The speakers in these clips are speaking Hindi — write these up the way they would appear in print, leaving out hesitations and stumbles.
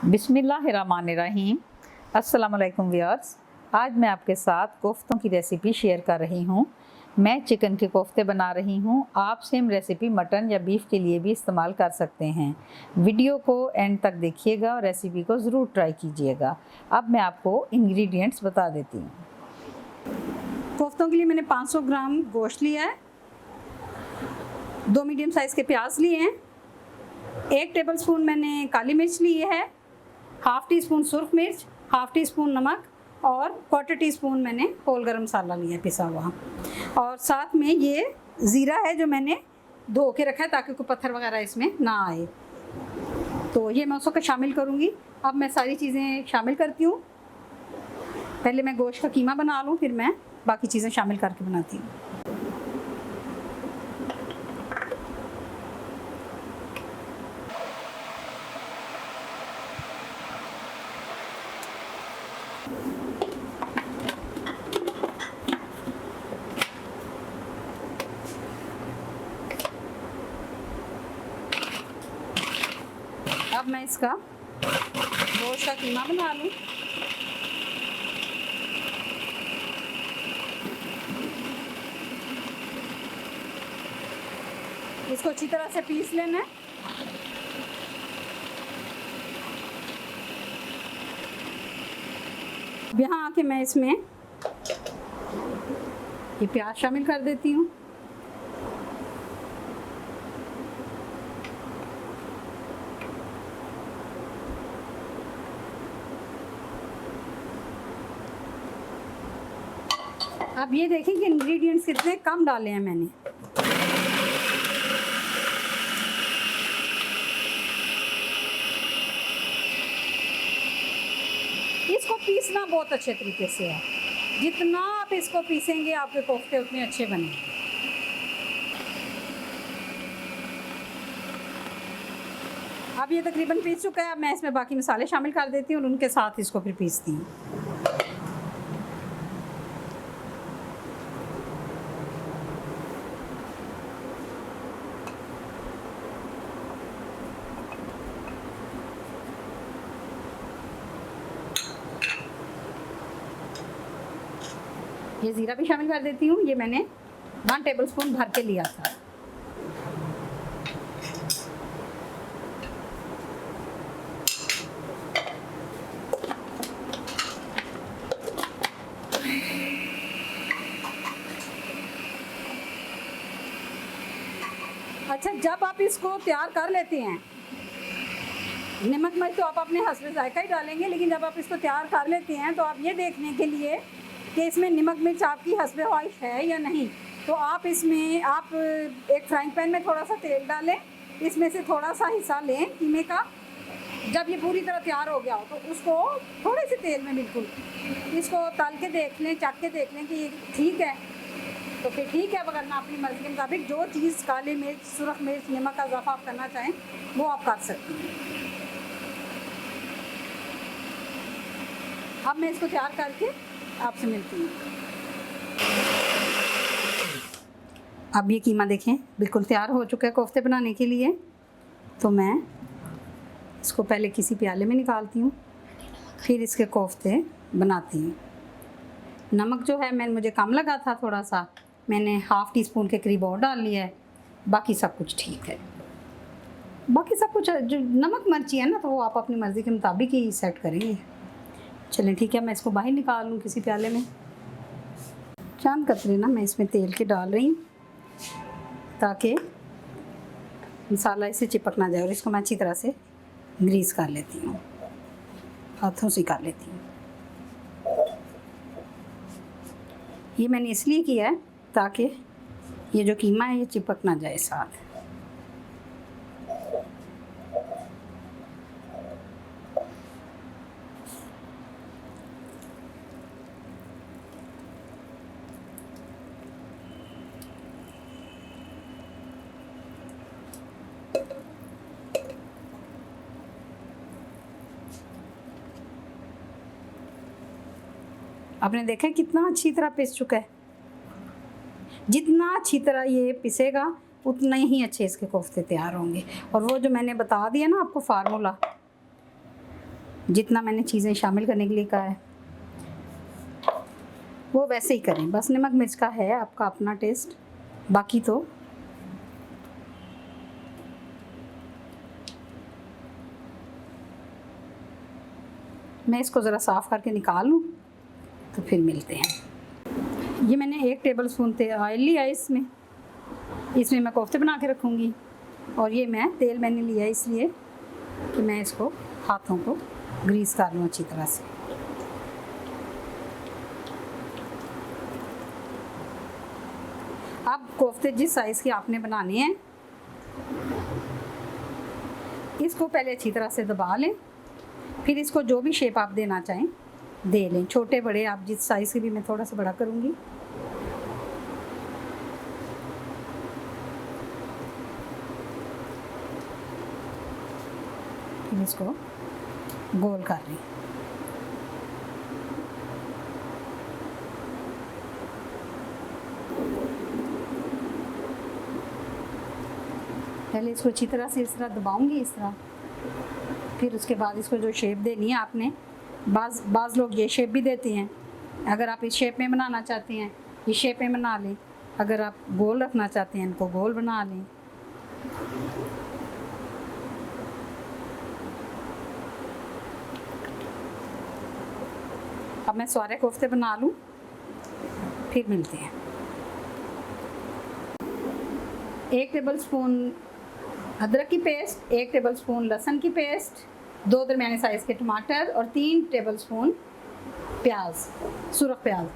बिस्मिल्लाहिर्रहमानिर्रहीम। अस्सलाम वालेकुम व्यूअर्स। आज मैं आपके साथ कोफ्तों की रेसिपी शेयर कर रही हूँ। मैं चिकन के कोफ्ते बना रही हूँ। आप सेम रेसिपी मटन या बीफ के लिए भी इस्तेमाल कर सकते हैं। वीडियो को एंड तक देखिएगा और रेसिपी को ज़रूर ट्राई कीजिएगा। अब मैं आपको इंग्रेडिएंट्स बता देती हूँ। कोफ्तों के लिए मैंने 500 ग्राम गोश्त लिया है, 2 मीडियम साइज़ के प्याज लिए हैं, 1 टेबलस्पून मैंने काली मिर्च ली है, हाफ़ टी स्पून सुर्ख मिर्च, हाफ़ टी स्पून नमक और क्वार्टर टी स्पून मैंने होल गरम मसाला लिया है पिसा हुआ। और साथ में ये ज़ीरा है जो मैंने धो के रखा है ताकि कोई पत्थर वगैरह इसमें ना आए। तो ये मैं उसको शामिल करूँगी। अब मैं सारी चीज़ें शामिल करती हूँ। पहले मैं गोश्त का कीमा बना लूँ, फिर मैं बाकी चीज़ें शामिल करके बनाती हूँ। अब मैं इसका गोश्त का कीमा बना लूँ। इसको अच्छी तरह से पीस लेना है। यहाँ आके मैं इसमें ये प्याज शामिल कर देती हूँ। अब ये देखें कि इंग्रेडिएंट्स कितने कम डाले हैं मैंने। इसको पीसना बहुत अच्छे तरीके से है। जितना आप इसको पीसेंगे आपके कोफ्ते उतने अच्छे बनेंगे। अब ये तकरीबन पीस चुका है। अब मैं इसमें बाकी मसाले शामिल कर देती हूँ और उनके साथ इसको फिर पीसती हूँ। ये ज़ीरा भी शामिल कर देती हूँ। ये मैंने 1 टेबलस्पून भर के लिया था। अच्छा, जब आप इसको तैयार कर लेते हैं, नमक मिर्च तो आप अपने हस्ब जायका ही डालेंगे, लेकिन जब आप इसको तैयार कर लेते हैं तो आप ये देखने के लिए कि इसमें नमक मिर्च आपकी हस्ब ख्वाहिश है या नहीं, तो आप इसमें एक फ्राइंग पैन में थोड़ा सा तेल डालें, इसमें से थोड़ा सा हिस्सा लें कीमे का। जब ये पूरी तरह तैयार हो गया हो तो उसको थोड़े से तेल में बिल्कुल इसको तल के देख लें, चख के देख लें कि ये ठीक है तो फिर ठीक है, वरना अपनी मर्ज़ी के मुताबिक जो चीज़ काली मिर्च, सुरख मिर्च, नमक का इजाफा आप करना चाहें वो आप कर सकते हैं। अब मैं इसको तैयार करके आपसे मिलती हूँ। अब ये कीमा देखें बिल्कुल तैयार हो चुका है कोफ्ते बनाने के लिए। तो मैं इसको पहले किसी प्याले में निकालती हूँ, फिर इसके कोफ्ते बनाती हूँ। नमक जो है मुझे कम लगा था थोड़ा सा, मैंने हाफ़ टी स्पून के करीब और डाल लिया है। बाकी सब कुछ ठीक है। बाकी सब कुछ जो नमक मिर्ची है ना, तो वो आप अपनी मर्ज़ी के मुताबिक ही सेट करेंगे। चलें ठीक है, मैं इसको बाहर निकाल लूँ किसी प्याले में। चंद कतरे ना मैं इसमें तेल के डाल रही हूँ ताकि मसाला इससे चिपक ना जाए, और इसको मैं अच्छी तरह से ग्रीस कर लेती हूँ, हाथों से कर लेती हूँ। ये मैंने इसलिए किया है ताकि ये जो कीमा है ये चिपक ना जाए साथ। आपने देखा कितना अच्छी तरह पिस चुका है। जितना अच्छी तरह ये पिसेगा उतना ही अच्छे इसके कोफ्ते तैयार होंगे। और वो जो मैंने बता दिया ना आपको फार्मूला, जितना मैंने चीज़ें शामिल करने के लिए कहा है वो वैसे ही करें। बस नमक मिर्च का है आपका अपना टेस्ट, बाकी तो मैं इसको ज़रा साफ़ करके निकाल लूँ तो फिर मिलते हैं। ये मैंने 1 टेबल स्पून ऑयल लिया है, इसमें मैं कोफ्ते बना के रखूँगी। और ये तेल मैंने लिया है इसलिए कि मैं इसको हाथों को ग्रीस कर लूँ अच्छी तरह से। अब कोफ्ते जिस साइज़ के आपने बनाने हैं इसको पहले अच्छी तरह से दबा लें, फिर इसको जो भी शेप आप देना चाहें दे लें। छोटे बड़े आप जिस साइज़ के भी, मैं थोड़ा सा बड़ा करूँगी। फिर इसको गोल कर लें। पहले इसको अच्छी तरह से इस तरह दबाऊंगी, इस तरह। फिर उसके बाद इसको जो शेप देनी है आपने, बाज़ लोग ये शेप भी देते हैं। अगर आप इस शेप में बनाना चाहते हैं इस शेप में बना लें, अगर आप गोल रखना चाहते हैं इनको गोल बना लें। अब मैं सारे कोफ्ते बना लूँ फिर मिलते हैं। 1 टेबल स्पून अदरक की पेस्ट, 1 टेबल स्पून लहसुन की पेस्ट, 2 दरमियाने साइज़ के टमाटर और 3 टेबल स्पून प्याज, सुरख प्याज।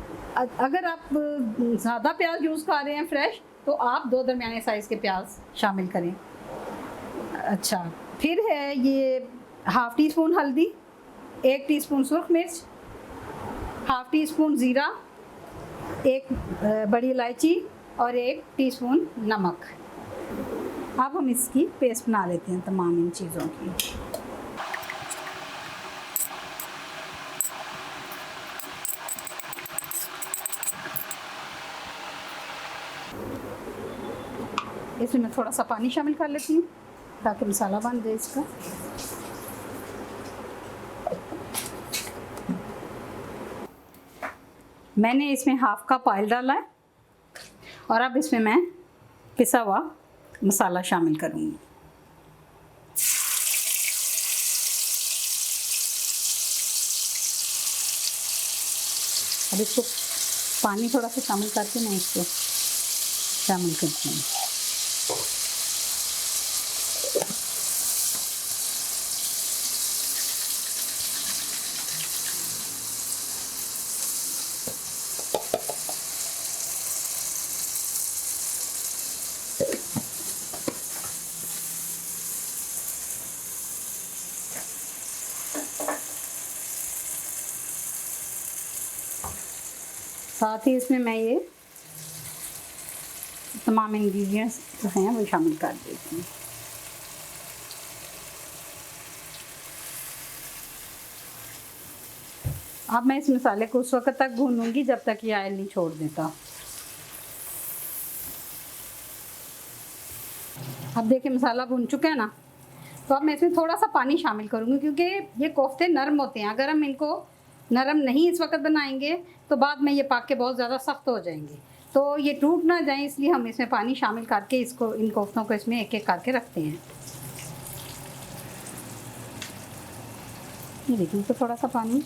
अगर आप ज़्यादा प्याज यूज़ कर रहे हैं फ्रेश तो आप 2 दरमियाने साइज़ के प्याज शामिल करें। अच्छा, फिर है ये हाफ़ टी स्पून हल्दी, 1 टीस्पून सुरख मिर्च, हाफ़ टी स्पून ज़ीरा, 1 बड़ी इलायची और 1 टीस्पून नमक। अब हम इसकी पेस्ट बना लेते हैं तमाम इन चीज़ों की। इसमें मैं थोड़ा सा पानी शामिल कर लेती हूँ ताकि मसाला बन जाए इसका। मैंने इसमें हाफ़ कप ऑयल डाला है और अब इसमें मैं पिसा हुआ मसाला शामिल करूँगी। अब इसको पानी थोड़ा सा शामिल करके मैं इसको शामिल करती हूँ। साथ ही इसमें मैं ये तमाम इंग्रेडिएंट्स जो हैं वो शामिल कर देती हूँ। अब मैं इस मसाले को उस वक्त तक भूनूंगी जब तक ये ऑयल नहीं छोड़ देता। अब देखिए मसाला भून चुका है ना, तो अब मैं इसमें थोड़ा सा पानी शामिल करूँगी क्योंकि ये कोफ्ते नरम होते हैं। अगर हम इनको नरम नहीं इस वक्त बनाएंगे तो बाद में ये पक के बहुत ज़्यादा सख्त हो जाएंगे, तो ये टूट ना जाए, इसलिए हम इसमें पानी शामिल करके इसको, इन कोफ्तों को इसमें एक एक करके रखते हैं। ये देखिए तो थोड़ा सा पानी।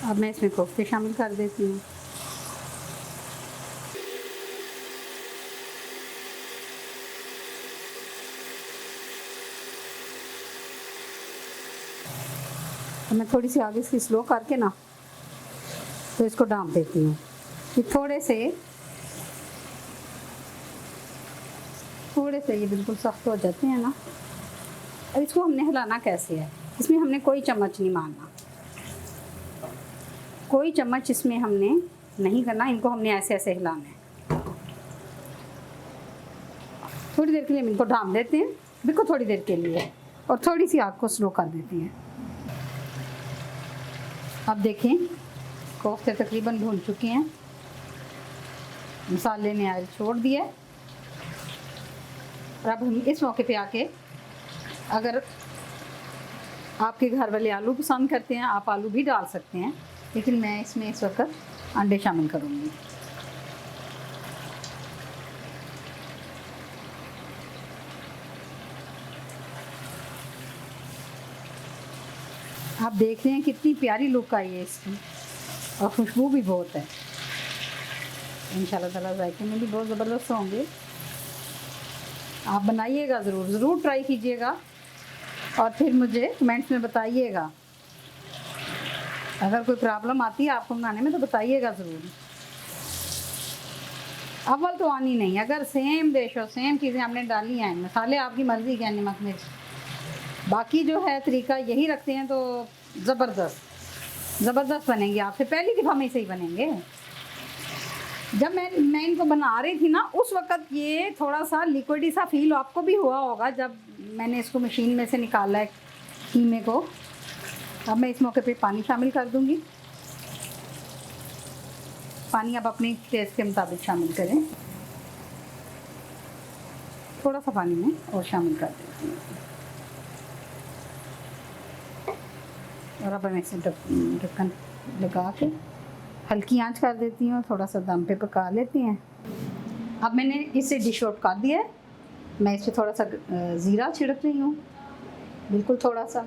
अब मैं इसमें कोफ्ते शामिल कर देती हूँ। तो मैं थोड़ी सी आगे इसकी स्लो करके ना तो इसको डाल देती हूँ कि थोड़े से ये बिल्कुल सख्त हो जाते हैं ना। और इसको हमने हिलाना कैसे है, इसमें हमने कोई चम्मच नहीं मारना, कोई चम्मच इसमें हमने नहीं करना, इनको हमने ऐसे ऐसे हिलाना है। थोड़ी देर के लिए हम इनको ढाँप देते हैं बिल्कुल थोड़ी देर के लिए, और थोड़ी सी आग को स्लो कर देती हैं। अब देखें कोफ्ते तकरीबन भून चुके हैं, मसाले ने ऑयल छोड़ दिया। और अब हम इस मौके पे आके, अगर आपके घर वाले आलू पसंद करते हैं आप आलू भी डाल सकते हैं, लेकिन मैं इसमें इस वक्त अंडे शामिल करूँगी। आप देख रहे हैं कितनी प्यारी लुक आई है इसकी, और खुशबू भी बहुत है। इंशाल्लाह ताला जायके में भी बहुत ज़बरदस्त होंगे। आप बनाइएगा, ज़रूर ट्राई कीजिएगा, और फिर मुझे कमेंट्स में बताइएगा। अगर कोई प्रॉब्लम आती है आपको बनाने में तो बताइएगा ज़रूर। अव्वल तो आनी नहीं, अगर सेम रेशो सेम चीज़ें आपने डाली हैं, मसाले आपकी मर्ज़ी के, नमक मिर्च बाकी जो है तरीका यही रखते हैं, तो ज़बरदस्त बनेंगे। आपसे पहली दफ़ा में सही बनेंगे। जब मैं इनको बना रही थी ना, उस वक़्त ये थोड़ा सा लिक्विडी सा फील आपको भी हुआ होगा जब मैंने इसको मशीन में से निकाला है कीमे को। अब मैं इस मौके पे पानी शामिल कर दूंगी। पानी आप अपने टेस्ट के मुताबिक शामिल करें। थोड़ा सा पानी में और शामिल कर देती हूँ, और अब मैं इसे ढक्कन लगा के हल्की आंच कर देती हूँ, थोड़ा सा दम पे पका लेती हैं। अब मैंने इसे डिश आउट कर दिया है। मैं इस पर थोड़ा सा ज़ीरा छिड़क रही हूँ, बिल्कुल थोड़ा सा।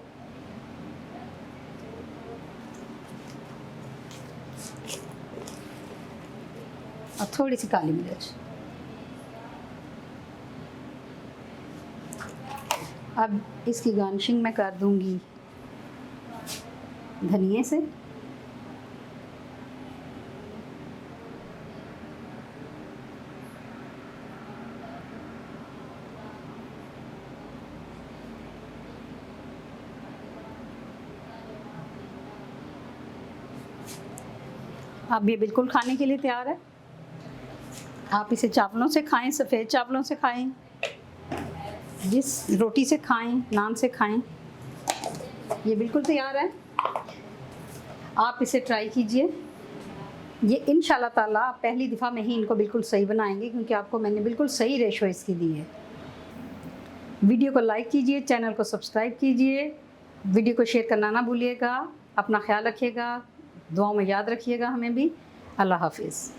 और थोड़ी सी काली मिर्च। अब इसकी गार्निशिंग मैं कर दूंगी धनिए से। अब ये बिल्कुल खाने के लिए तैयार है। आप इसे चावलों से खाएं, सफ़ेद चावलों से खाएं, जिस रोटी से खाएं, नान से खाएं, ये बिल्कुल तैयार है। आप इसे ट्राई कीजिए। ये इंशाल्लाह ताला आप पहली दफ़ा में ही इनको बिल्कुल सही बनाएंगे, क्योंकि आपको मैंने बिल्कुल सही रेशो इसकी दी है। वीडियो को लाइक कीजिए, चैनल को सब्सक्राइब कीजिए, वीडियो को शेयर करना ना भूलिएगा। अपना ख्याल रखिएगा, दुआओं में याद रखिएगा हमें भी। अल्लाह हाफिज़।